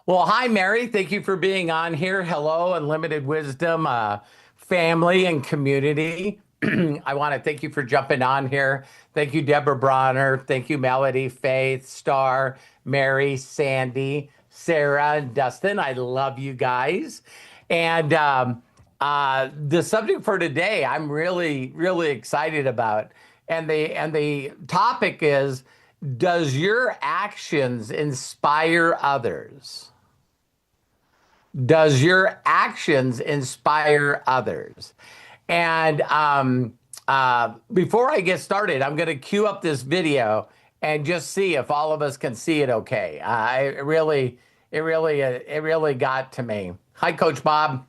Well, hi, Mary. Thank you for being on here. Hello, Unlimited Wisdom family and community. I want to thank you for jumping on here. Thank you, Deborah Bronner. Thank you, Melody, Faith, Star, Mary, Sandy, Sarah, and Dustin. I love you guys. And the subject for today, I'm really, really excited about. And the topic is, does your actions inspire others? Does your actions inspire others? And before I get started, I'm going to cue up this video and just see if all of us can see it okay. It really got to me. Hi, Coach Bob.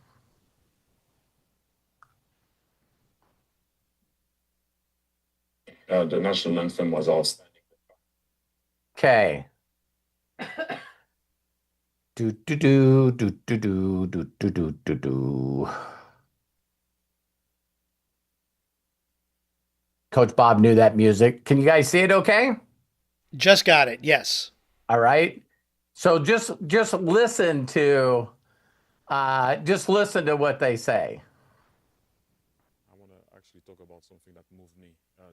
The national anthem was outstanding. Okay. Do do do do do do do do do do do. Coach Bob knew that music. Can you guys see it okay? Just got it. Yes. All right. So just listen to what they say. I want to actually talk about something that moved me.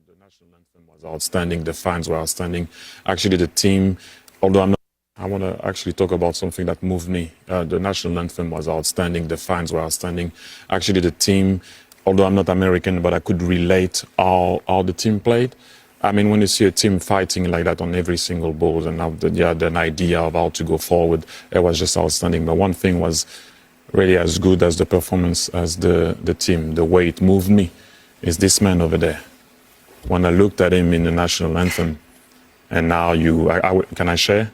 The national anthem was outstanding. The fans were outstanding. Actually, the team, although I'm not, I want to actually talk about something that moved me. The national anthem was outstanding. The fans were outstanding. Actually, the team, although I'm not American, but I could relate how the team played. I mean, when you see a team fighting like that on every single ball and have an idea of how to go forward, it was just outstanding. But one thing was really as good as the performance as the team, the way it moved me, is this man over there. When I looked at him in the national anthem, and now can I share?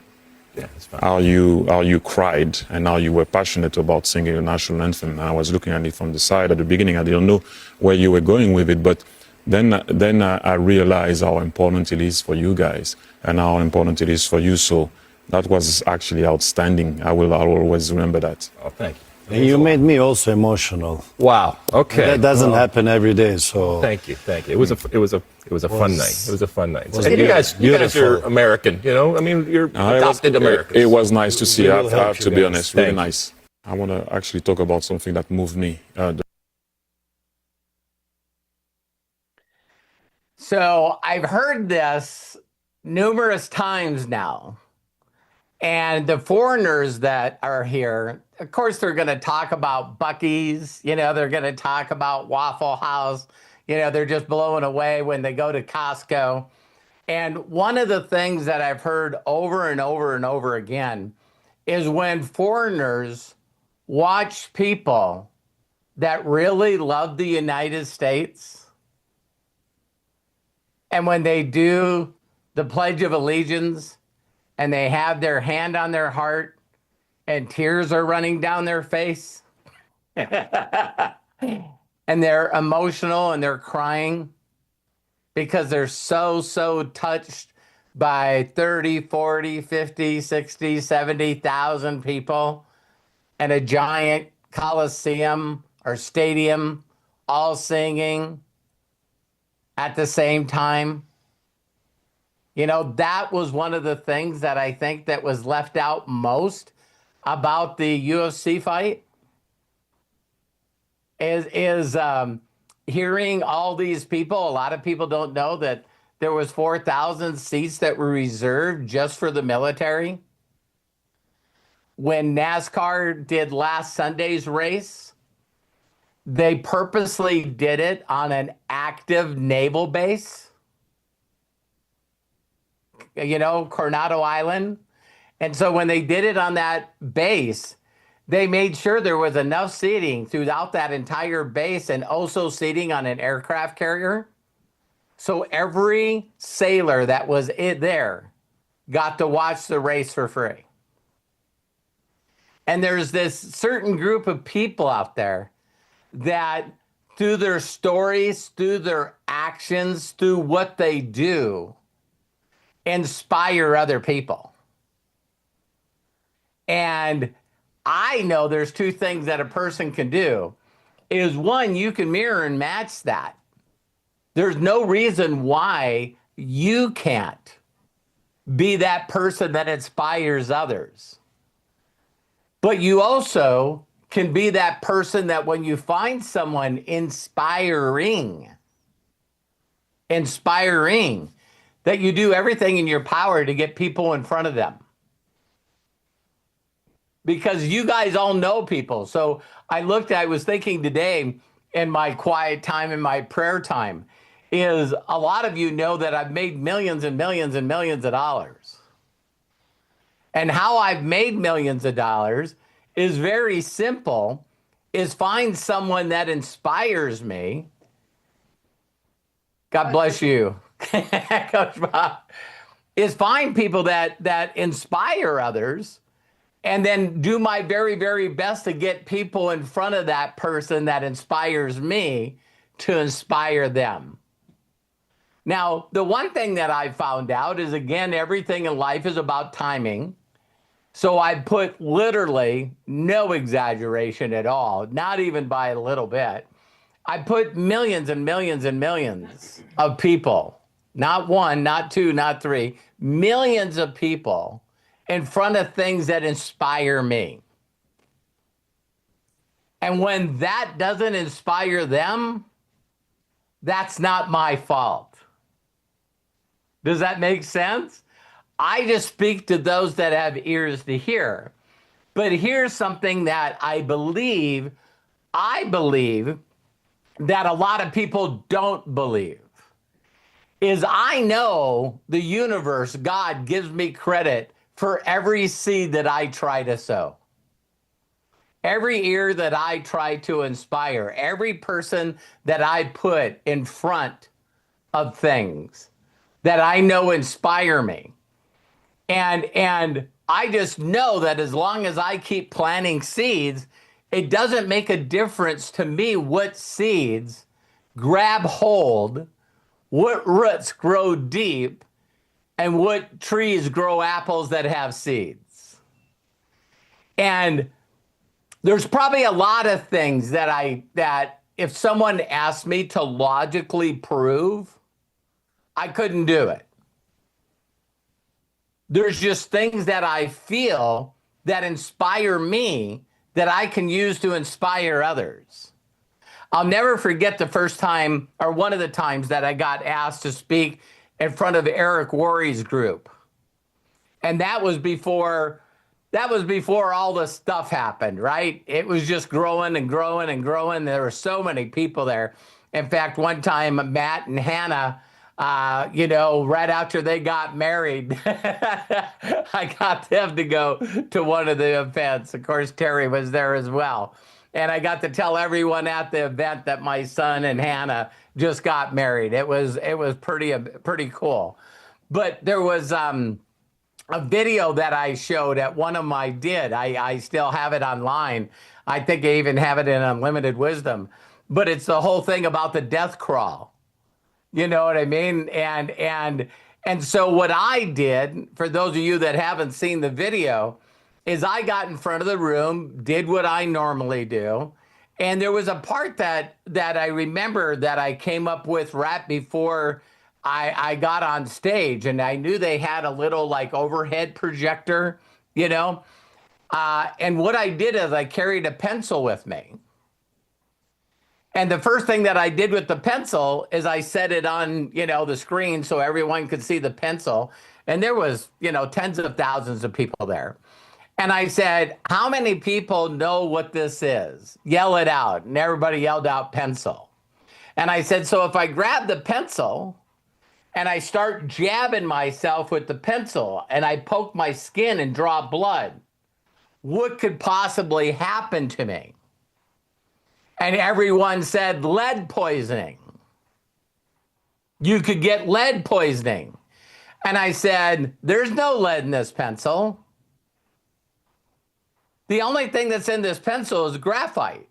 Yeah, it's fine. How you cried and how you were passionate about singing the national anthem. And I was looking at it from the side at the beginning. I didn't know where you were going with it, but then I realized how important it is for you guys and how important it is for you. So that was actually outstanding. I'll always remember that. Oh, thank you. And you made me also emotional. Wow. Okay. That doesn't happen every day. So Thank you. It was a fun night. It was a fun night. was And you guys beautiful. are American. You know, I mean, you're adopted Americans. It was nice to see. I will have help to you be guys. honest. Really Thank you. nice. I want to actually talk about something that moved me. So I've heard this numerous times now. And the foreigners that are here, of course, they're going to talk about Buc-ee's, they're going to talk about Waffle House, they're just blown away when they go to Costco. And one of the things that I've heard over and over and over again is when foreigners watch people that really love the United States, and when they do the Pledge of Allegiance, and they have their hand on their heart and tears are running down their face and they're emotional and they're crying because they're so touched by 30, 40, 50, 60, 70,000 people and a giant coliseum or stadium all singing at the same time. That was one of the things that I think that was left out most about the UFC fight is hearing all these people. A lot of people don't know that there was 4,000 seats that were reserved just for the military. When NASCAR did last Sunday's race, they purposely did it on an active naval base. Coronado Island. And so when they did it on that base, they made sure there was enough seating throughout that entire base and also seating on an aircraft carrier. So every sailor that was there got to watch the race for free. And there's this certain group of people out there that through their stories, through their actions, through what they do, inspire other people. And I know there's two things that a person can do. Is one, you can mirror and match that. There's no reason why you can't be that person that inspires others. But you also can be that person that when you find someone inspiring, that you do everything in your power to get people in front of them. Because you guys all know people. So I was thinking today in my quiet time, in my prayer time, is a lot of you know that I've made millions and millions and millions of dollars. And how I've made millions of dollars is very simple, is find someone that inspires me. God bless you, Coach Bob. Is find people that inspire others, and then do my very, very best to get people in front of that person that inspires me to inspire them. Now, the one thing that I found out is, again, everything in life is about timing. So I put literally no exaggeration at all, not even by a little bit. I put millions and millions and millions of people, not one, not two, not three, millions of people in front of things that inspire me. And when that doesn't inspire them, that's not my fault. Does that make sense? I just speak to those that have ears to hear. But here's something that I believe that a lot of people don't believe, is I know the universe, God gives me credit for every seed that I try to sow. Every ear that I try to inspire, every person that I put in front of things that I know inspire me. And I just know that as long as I keep planting seeds, it doesn't make a difference to me what seeds grab hold, what roots grow deep, and what trees grow apples that have seeds. And there's probably a lot of things that if someone asked me to logically prove, I couldn't do it. There's just things that I feel that inspire me that I can use to inspire others. I'll never forget the first time, or one of the times, that I got asked to speak in front of Eric Worre's group. And that was before all the stuff happened, right? It was just growing and growing and growing. There were so many people there. In fact, one time, Matt and Hannah, right after they got married, I got them to go to one of the events. Of course, Terry was there as well. And I got to tell everyone at the event that my son and Hannah just got married. It was pretty cool. But there was a video that I showed at one of my I still have it online. I think I even have it in Unlimited Wisdom. But it's the whole thing about the death crawl. You know what I mean? And so what I did, for those of you that haven't seen the video, is I got in front of the room, did what I normally do. And there was a part that I remember that I came up with right before I got on stage. And I knew they had a little like overhead projector, and what I did is I carried a pencil with me. And the first thing that I did with the pencil is I set it on, the screen so everyone could see the pencil. And there was, tens of thousands of people there. And I said, how many people know what this is? Yell it out. And everybody yelled out pencil. And I said, so if I grab the pencil and I start jabbing myself with the pencil and I poke my skin and draw blood, what could possibly happen to me? And everyone said lead poisoning. You could get lead poisoning. And I said, there's no lead in this pencil. The only thing that's in this pencil is graphite.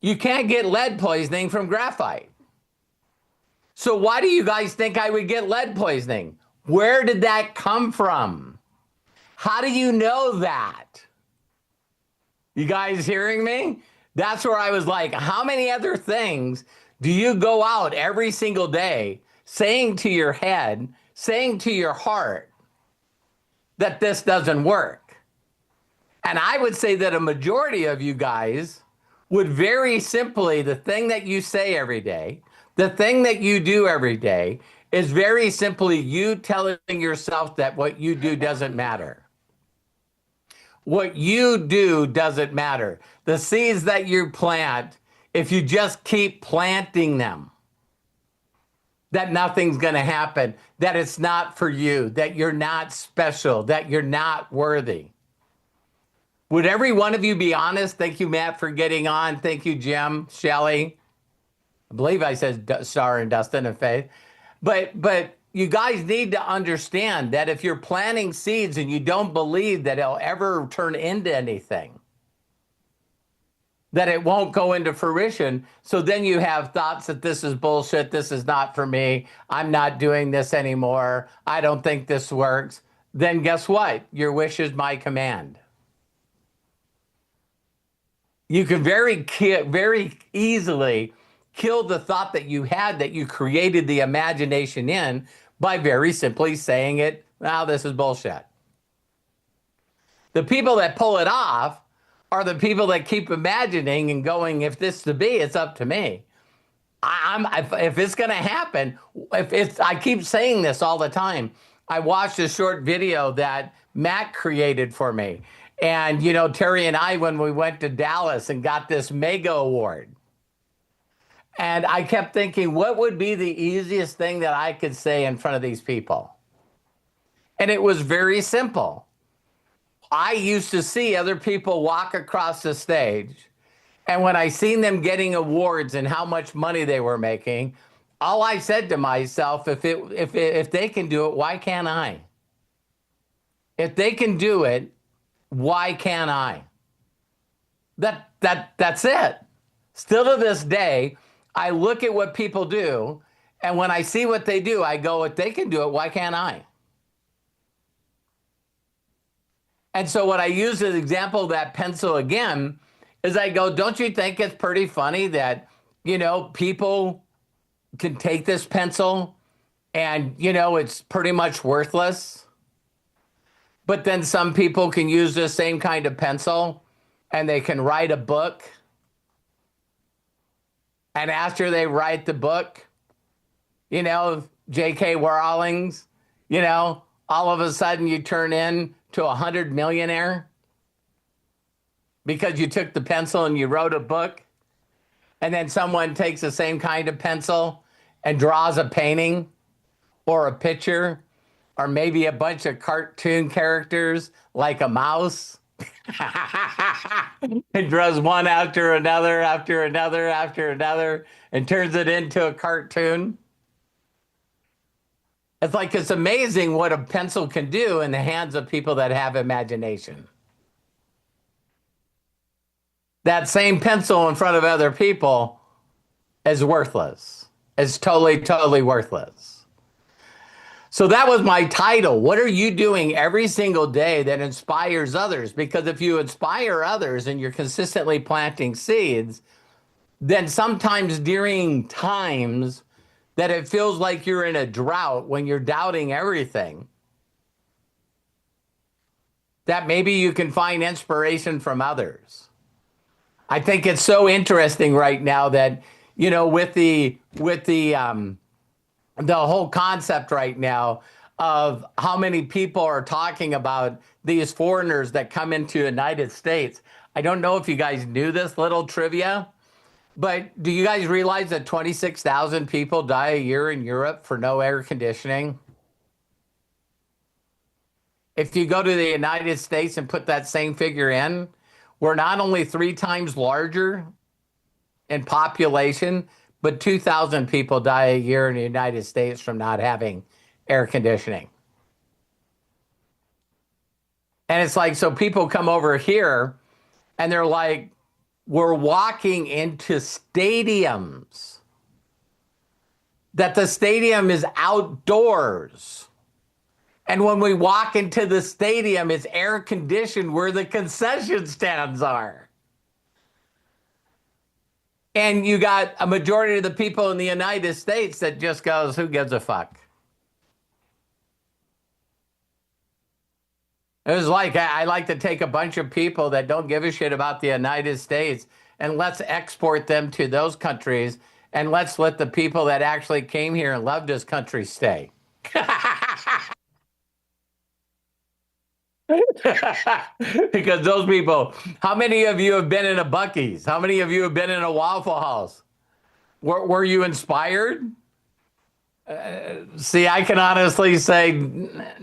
You can't get lead poisoning from graphite. So why do you guys think I would get lead poisoning? Where did that come from? How do you know that? You guys hearing me? That's where I was like, how many other things do you go out every single day saying to your head, saying to your heart that this doesn't work? And I would say that a majority of you guys would very simply, the thing that you say every day, the thing that you do every day is very simply you telling yourself that what you do doesn't matter. What you do doesn't matter. The seeds that you plant, if you just keep planting them, that nothing's going to happen, that it's not for you, that you're not special, that you're not worthy. Would every one of you be honest? Thank you, Matt, for getting on. Thank you, Jim, Shelley. I believe I said Star and Dustin and Faith. But you guys need to understand that if you're planting seeds and you don't believe that it'll ever turn into anything, that it won't go into fruition. So then you have thoughts that this is bullshit. This is not for me. I'm not doing this anymore. I don't think this works. Then guess what? Your wish is my command. You can very easily kill the thought that you had, that you created the imagination in, by very simply saying it, well, this is bullshit. The people that pull it off are the people that keep imagining and going, if this to be, it's up to me. If it's going to happen, I keep saying this all the time. I watched a short video that Matt created for me. And, you know, Terry and I, when we went to Dallas and got this mega award, and I kept thinking, what would be the easiest thing that I could say in front of these people? And it was very simple. I used to see other people walk across the stage, and when I seen them getting awards and how much money they were making, all I said to myself, if they can do it, why can't I? If they can do it, why can't I? That's it. Still to this day, I look at what people do, and when I see what they do, I go, if they can do it, why can't I? And so what I use as an example of that pencil again is I go, don't you think it's pretty funny that, you know, people can take this pencil and, you know, it's pretty much worthless. But then some people can use the same kind of pencil and they can write a book. And after they write the book, you know, J.K. Rowling's, you know, all of a sudden you turn in to 100 millionaire because you took the pencil and you wrote a book. And then someone takes the same kind of pencil and draws a painting or a picture or maybe a bunch of cartoon characters like a mouse. It draws one after another, after another, after another, and turns it into a cartoon. It's like, it's amazing what a pencil can do in the hands of people that have imagination. That same pencil in front of other people is worthless. It's totally, totally worthless. So that was my title. What are you doing every single day that inspires others? Because if you inspire others and you're consistently planting seeds, then sometimes during times that it feels like you're in a drought, when you're doubting everything, that maybe you can find inspiration from others. I think it's so interesting right now that, you know, with the whole concept right now of how many people are talking about these foreigners that come into the United States. I don't know if you guys knew this little trivia, but do you guys realize that 26,000 people die a year in Europe for no air conditioning? If you go to the United States and put that same figure in, we're not only 3 times larger in population, but 2,000 people die a year in the United States from not having air conditioning. And it's like, so people come over here and they're like, we're walking into stadiums, that the stadium is outdoors. And when we walk into the stadium, it's air conditioned where the concession stands are. And you got a majority of the people in the United States that just goes, who gives a fuck? It was like I like to take a bunch of people that don't give a shit about the United States and let's export them to those countries and let's let the people that actually came here and loved this country stay. Because those people, how many of you have been in a Buc-ee's? How many of you have been in a Waffle House? Were you inspired? See, I can honestly say,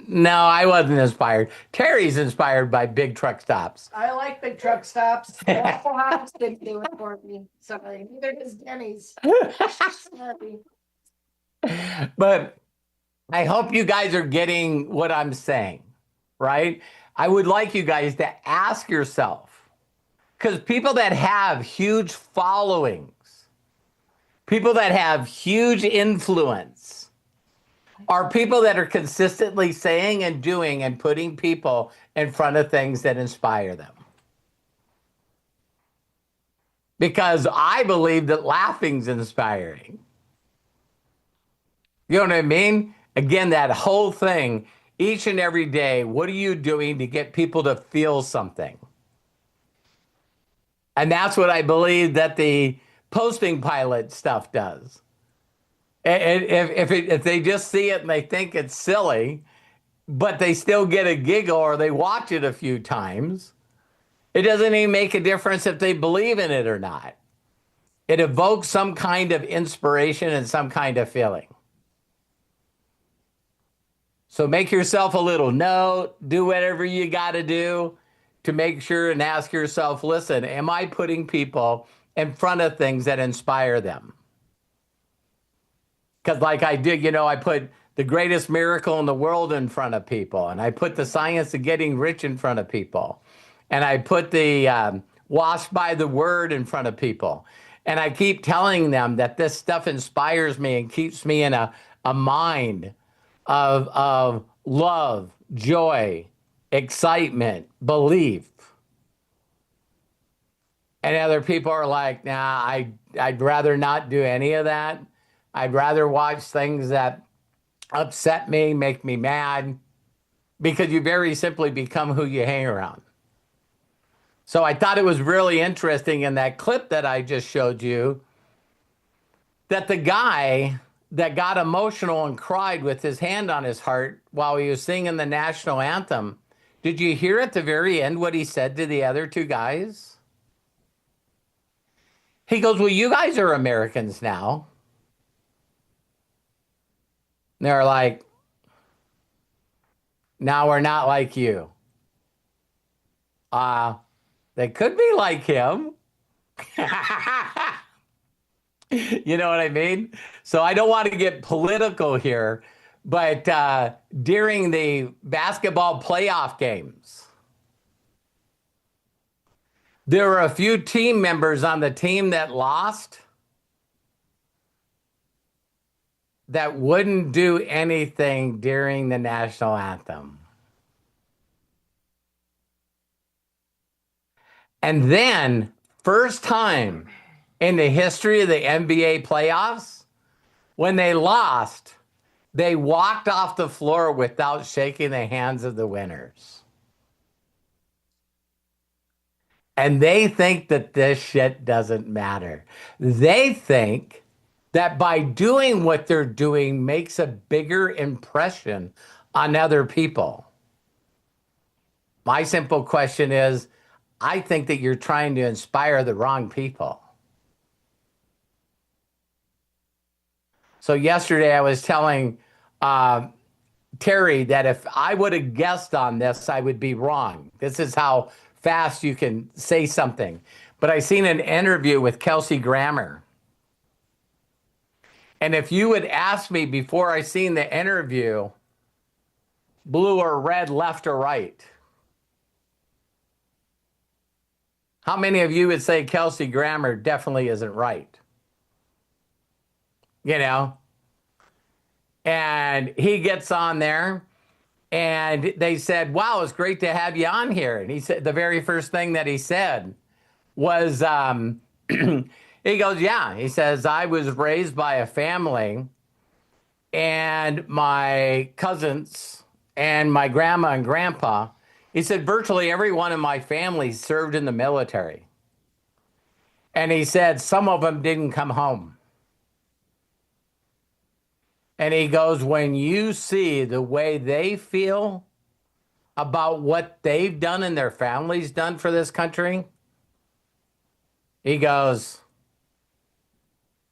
no, I wasn't inspired. Terry's inspired by big truck stops. I like big truck stops. Waffle House didn't do it for me. Sorry. Neither does Denny's. Sorry. But I hope you guys are getting what I'm saying, right? I would like you guys to ask yourself, because people that have huge followings, people that have huge influence, are people that are consistently saying and doing and putting people in front of things that inspire them. Because I believe that laughing's inspiring. You know what I mean? Again, that whole thing, each and every day, what are you doing to get people to feel something? And that's what I believe that the posting pilot stuff does. And if they just see it and they think it's silly, but they still get a giggle or they watch it a few times, it doesn't even make a difference if they believe in it or not. It evokes some kind of inspiration and some kind of feeling. So make yourself a little note, do whatever you got to do to make sure and ask yourself, listen, am I putting people in front of things that inspire them? Because like I did, I put the greatest miracle in the world in front of people, and I put the science of getting rich in front of people, and I put the washed by the word in front of people. And I keep telling them that this stuff inspires me and keeps me in a mind of love, joy, excitement, belief. And other people are like, nah, I'd rather not do any of that. I'd rather watch things that upset me, make me mad, because you very simply become who you hang around. So I thought it was really interesting in that clip that I just showed you that the guy that got emotional and cried with his hand on his heart while he was singing the national anthem, did you hear at the very end what he said to the other two guys? He goes, well, you guys are Americans now. And they're like, no, we're not like you. They could be like him. You know what I mean? So I don't want to get political here, but during the basketball playoff games, there were a few team members on the team that lost that wouldn't do anything during the national anthem. And then, first time in the history of the NBA playoffs, when they lost, they walked off the floor without shaking the hands of the winners. And they think that this shit doesn't matter. They think that by doing what they're doing makes a bigger impression on other people. My simple question is, I think that you're trying to inspire the wrong people. So yesterday I was telling Terry that if I would have guessed on this, I would be wrong. This is how fast you can say something. But I seen an interview with Kelsey Grammer. And if you would ask me before I seen the interview, blue or red, left or right, how many of you would say Kelsey Grammer definitely isn't right? You know? And he gets on there and they said, wow, it's great to have you on here. And he said, the very first thing that he said was, he goes, yeah, he says, I was raised by a family and my cousins and my grandma and grandpa He said, virtually everyone in my family served in the military. And he said, some of them didn't come home. And he goes, when you see the way they feel about what they've done and their families done for this country, he goes,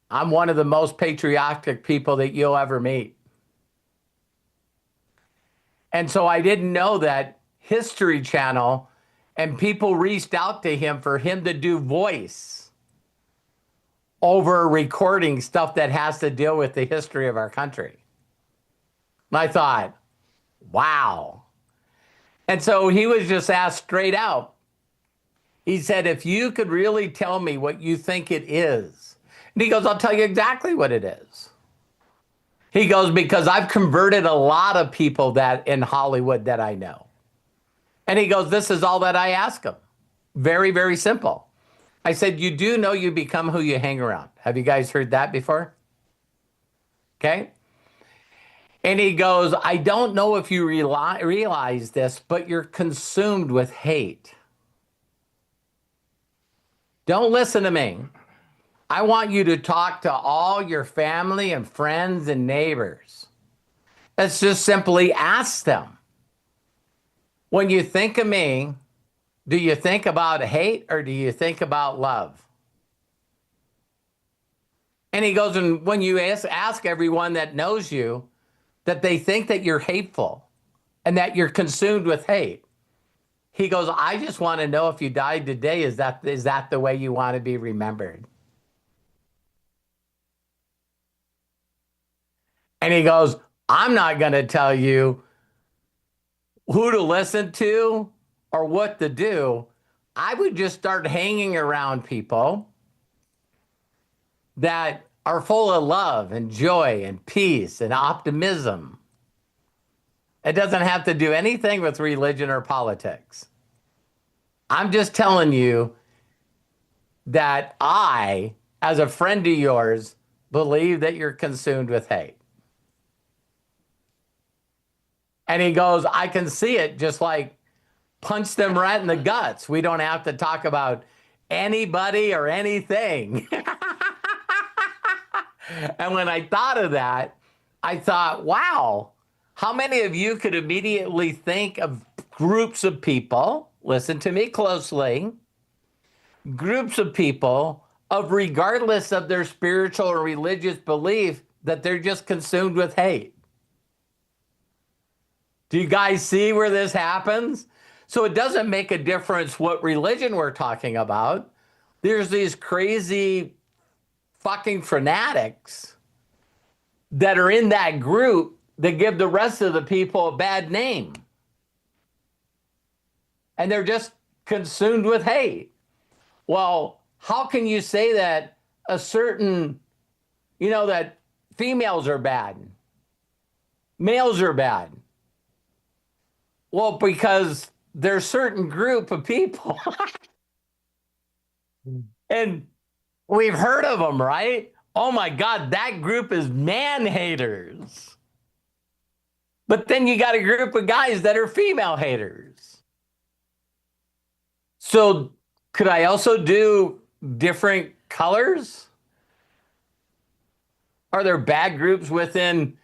I'm one of the most patriotic people that you'll ever meet. And so I didn't know that History Channel and people reached out to him for him to do voice over recording stuff that has to deal with the history of our country. And I thought, wow. And so he was just asked straight out. He said, if you could really tell me what you think it is. And he goes, I'll tell you exactly what it is. He goes, because I've converted a lot of people that in Hollywood that I know. And he goes, this is all that I ask them. Very, very simple. I said, you do know you become who you hang around. Have you guys heard that before? Okay. And he goes, I don't know if you realize this, but you're consumed with hate. Don't listen to me. I want you to talk to all your family and friends and neighbors. Let's just simply ask them. When you think of me, do you think about hate or do you think about love? And he goes, and when you ask everyone that knows you, that they think that you're hateful and that you're consumed with hate. He goes, I just want to know if you died today, is that the way you want to be remembered? And he goes, I'm not going to tell you who to listen to or what to do. I would just start hanging around people that are full of love and joy and peace and optimism. It doesn't have to do anything with religion or politics. I'm just telling you that I, as a friend of yours, believe that you're consumed with hate. And he goes, I can see it, just like punch them right in the guts. We don't have to talk about anybody or anything. And when I thought of that, I thought, wow, how many of you could immediately think of groups of people, listen to me closely, groups of people of regardless of their spiritual or religious belief, that they're just consumed with hate? Do you guys see where this happens? So it doesn't make a difference what religion we're talking about. There's these crazy fucking fanatics that are in that group that give the rest of the people a bad name. And they're just consumed with hate. Well, how can you say that a certain, that females are bad, males are bad? Well, because there's a certain group of people and we've heard of them, right? Oh my God, that group is man haters. But then you got a group of guys that are female haters. So could I also do different colors? Are there bad groups within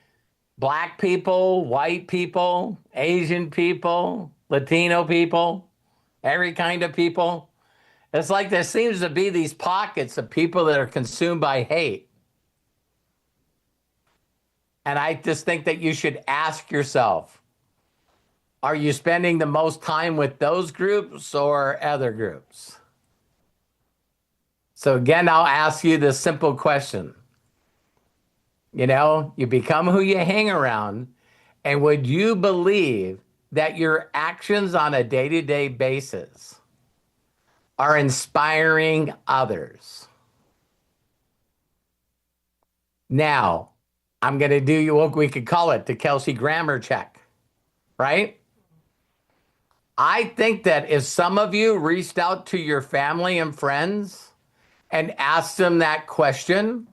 Black people, white people, Asian people, Latino people, every kind of people? It's like there seems to be these pockets of people that are consumed by hate. And I just think that you should ask yourself, are you spending the most time with those groups or other groups? So again, I'll ask you this simple question. You become who you hang around, and would you believe that your actions on a day-to-day basis are inspiring others? Now, I'm going to do you what we could call it the Kelsey grammar check, right? I think that if some of you reached out to your family and friends and asked them that question,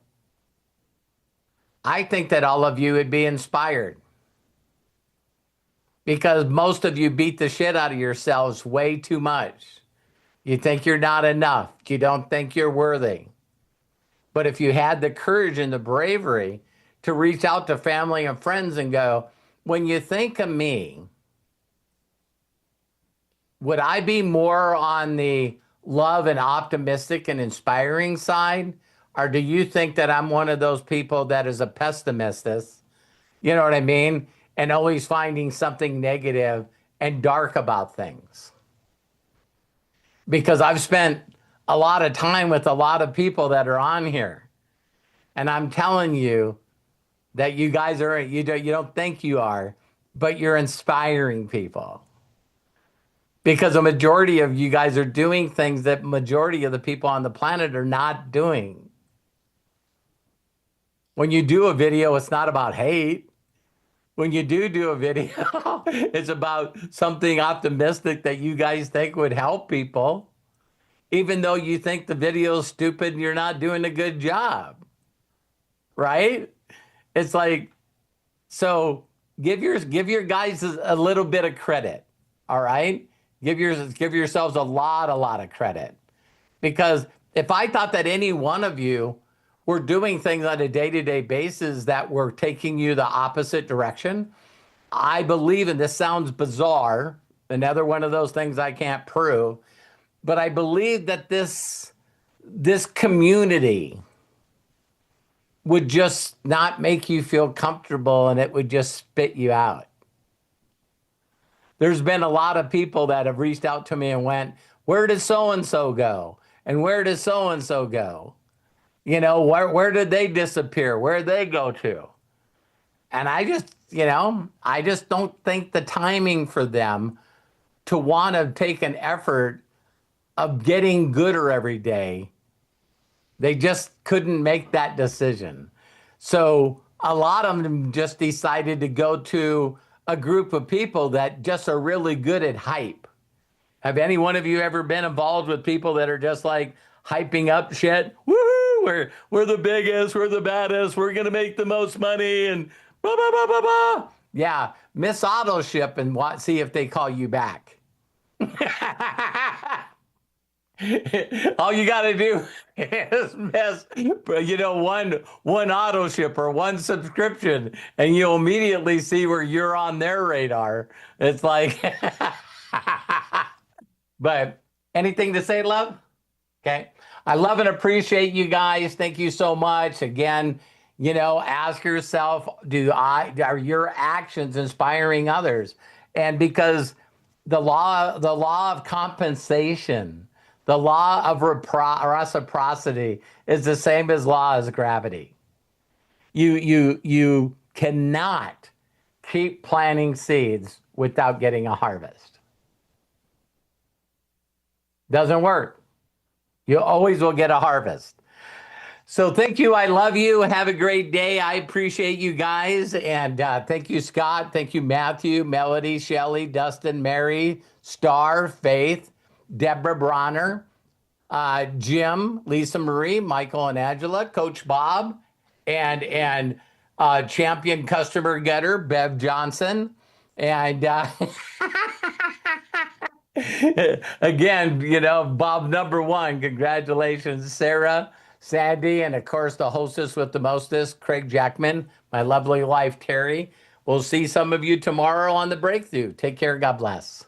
I think that all of you would be inspired. because most of you beat the shit out of yourselves way too much. You think you're not enough. You don't think you're worthy. But if you had the courage and the bravery to reach out to family and friends and go, when you think of me, would I be more on the love and optimistic and inspiring side? Or do you think that I'm one of those people that is a pessimist? You know what I mean? And always finding something negative and dark about things. Because I've spent a lot of time with a lot of people that are on here. And I'm telling you that you guys are, you don't think you are, but you're inspiring people. Because a majority of you guys are doing things that majority of the people on the planet are not doing. When you do a video, it's not about hate. When you do a video, it's about something optimistic that you guys think would help people, even though you think the video is stupid and you're not doing a good job, right? It's like, so give your guys a little bit of credit, all right? Give yourselves a lot of credit, because if I thought that any one of you were doing things on a day-to-day basis that were taking you the opposite direction, I believe, and this sounds bizarre, another one of those things I can't prove, but I believe that this community would just not make you feel comfortable and it would just spit you out. There's been a lot of people that have reached out to me and went, where does so-and-so go? And where does so-and-so go? You know, where did they disappear? Where did they go to? And I just don't think the timing for them to want to take an effort of getting gooder every day. They just couldn't make that decision. So a lot of them just decided to go to a group of people that just are really good at hype. Have any one of you ever been involved with people that are just like hyping up shit? Woohoo! We're the biggest, we're the baddest, we're gonna make the most money, and blah blah blah blah blah. Yeah, miss auto ship and see if they call you back. All you got to do is miss, one auto ship or one subscription, and you'll immediately see where you're on their radar. It's like, but anything to say, love? Okay. I love and appreciate you guys. Thank you so much. Again, ask yourself, are your actions inspiring others? And because the law of compensation, the law of reciprocity is the same as law as gravity. You cannot keep planting seeds without getting a harvest. Doesn't work. You always will get a harvest. So thank you. I love you. Have a great day. I appreciate you guys. And thank you, Scott. Thank you, Matthew, Melody, Shelley, Dustin, Mary, Star, Faith, Deborah Bronner, Jim, Lisa Marie, Michael and Angela, Coach Bob, and champion customer getter, Bev Johnson. And again, Bob #1, congratulations, Sarah, Sandy, and of course the hostess with the mostest, Craig Jackman, my lovely wife, Terry. We'll see some of you tomorrow on The Breakthrough. Take care. God bless.